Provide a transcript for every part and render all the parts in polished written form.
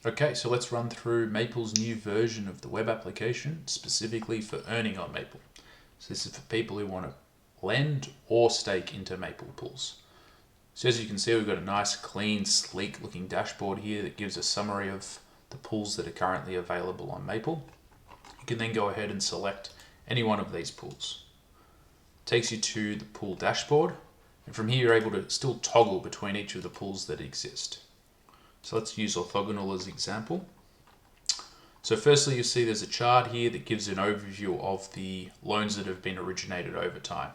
Okay, so let's run through Maple's new version of the web application specifically for earning on Maple. So this is for people who want to lend or stake into Maple pools. So as you can see, we've got a nice, clean, sleek looking dashboard here that gives a summary of the pools that are currently available on Maple. You can then go ahead and select any one of these pools. It takes you to the pool dashboard, and from here you're able to still toggle between each of the pools that exist. So let's use orthogonal as an example. So firstly, you see there's a chart here that gives an overview of the loans that have been originated over time.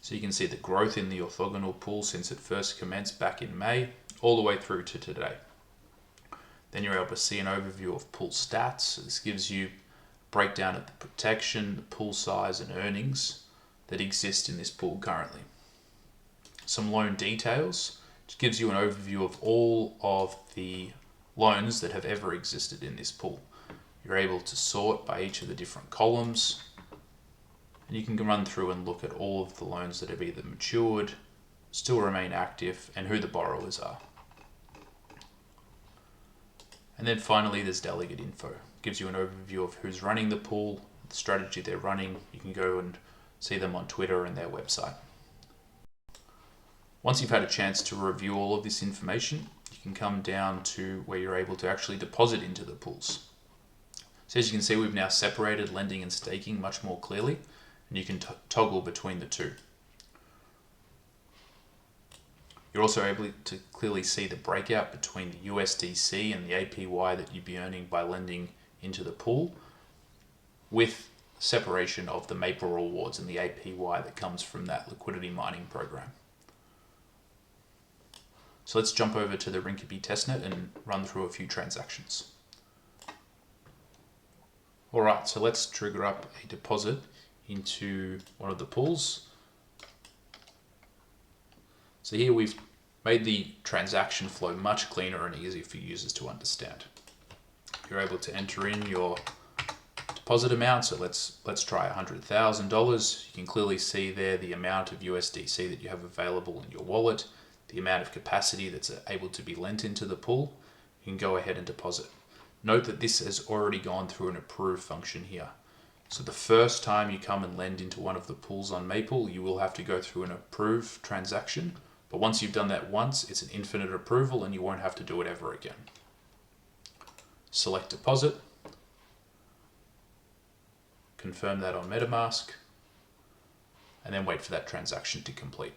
So you can see the growth in the orthogonal pool since it first commenced back in May, all the way through to today. Then you're able to see an overview of pool stats. So this gives you a breakdown of the protection, the pool size and earnings that exist in this pool currently. Some loan details, which gives you an overview of all of the loans that have ever existed in this pool. You're able to sort by each of the different columns, and you can run through and look at all of the loans that have either matured, still remain active, and who the borrowers are. And then finally, there's delegate info. It gives you an overview of who's running the pool, the strategy they're running. You can go and see them on Twitter and their website. Once you've had a chance to review all of this information, you can come down to where you're able to actually deposit into the pools. So as you can see, we've now separated lending and staking much more clearly, and you can toggle between the two. You're also able to clearly see the breakout between the USDC and the APY that you'd be earning by lending into the pool, with separation of the Maple rewards and the APY that comes from that liquidity mining program. So let's jump over to the Rinkeby testnet and run through a few transactions. Alright, so let's trigger up a deposit into one of the pools. So here we've made the transaction flow much cleaner and easier for users to understand. You're able to enter in your deposit amount, so let's try $100,000. You can clearly see there the amount of USDC that you have available in your wallet, the amount of capacity that's able to be lent into the pool. You can go ahead and deposit. Note that this has already gone through an approve function here. So the first time you come and lend into one of the pools on Maple, you will have to go through an approve transaction. But once you've done that once, it's an infinite approval and you won't have to do it ever again. Select deposit. Confirm that on MetaMask. And then wait for that transaction to complete.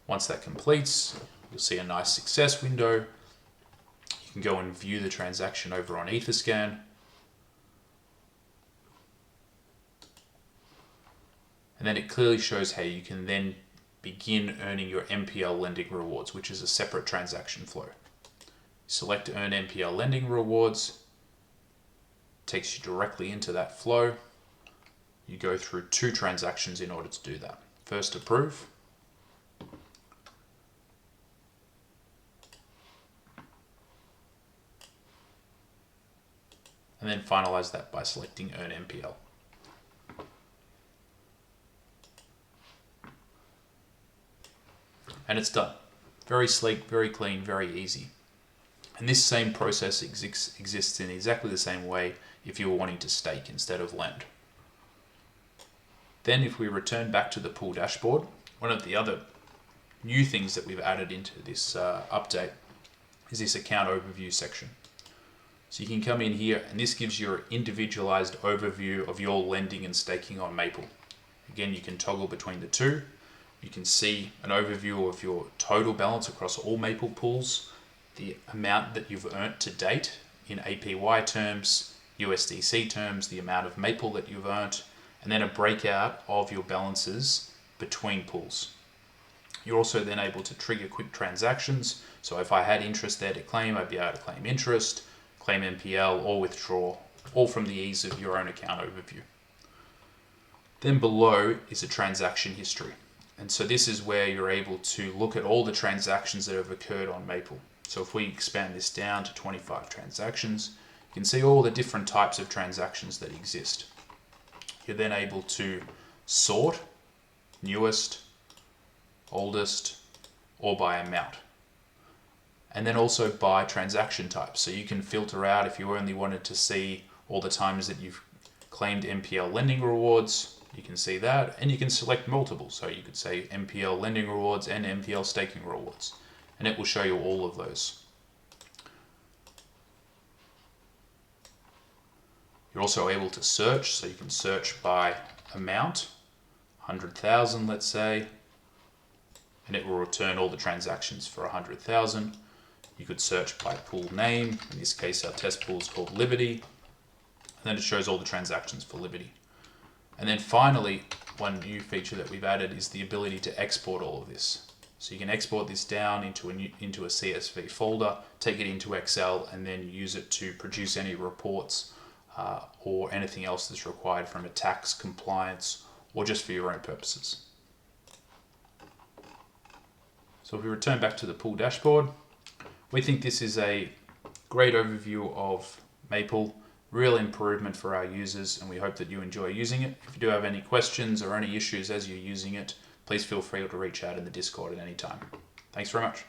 Once that completes, you'll see a nice success window. You can go and view the transaction over on Etherscan. And then it clearly shows how you can then begin earning your MPL lending rewards, which is a separate transaction flow. Select Earn MPL lending rewards. Takes you directly into that flow. You go through 2 transactions in order to do that. First, approve. And then finalize that by selecting Earn MPL. And it's done. Very sleek, very clean, very easy. And this same process exists in exactly the same way if you were wanting to stake instead of lend. Then if we return back to the pool dashboard, one of the other new things that we've added into this update is this account overview section. So you can come in here and this gives you an individualized overview of your lending and staking on Maple. Again, you can toggle between the two. You can see an overview of your total balance across all Maple pools, the amount that you've earned to date in APY terms, USDC terms, the amount of Maple that you've earned, and then a breakout of your balances between pools. You're also then able to trigger quick transactions. So if I had interest there to claim, I'd be able to claim interest, claim MPL, or withdraw, all from the ease of your own account overview. Then below is a transaction history. And so this is where you're able to look at all the transactions that have occurred on Maple. So if we expand this down to 25 transactions, you can see all the different types of transactions that exist. You're then able to sort newest, oldest, or by amount. and then also by transaction type. So you can filter out if you only wanted to see all the times that you've claimed MPL lending rewards, you can see that, and you can select multiple. So you could say MPL lending rewards and MPL staking rewards, and it will show you all of those. You're also able to search, so you can search by amount, 100,000 let's say, and it will return all the transactions for 100,000. You could search by pool name, in this case our test pool is called Liberty, and then it shows all the transactions for Liberty. And then finally, one new feature that we've added is the ability to export all of this. So you can export this down into a CSV folder, take it into Excel, and then use it to produce any reports or anything else that's required from a tax, compliance, or just for your own purposes. So if we return back to the pool dashboard, we think this is a great overview of Maple, real improvement for our users, and we hope that you enjoy using it. If you do have any questions or any issues as you're using it, please feel free to reach out in the Discord at any time. Thanks very much.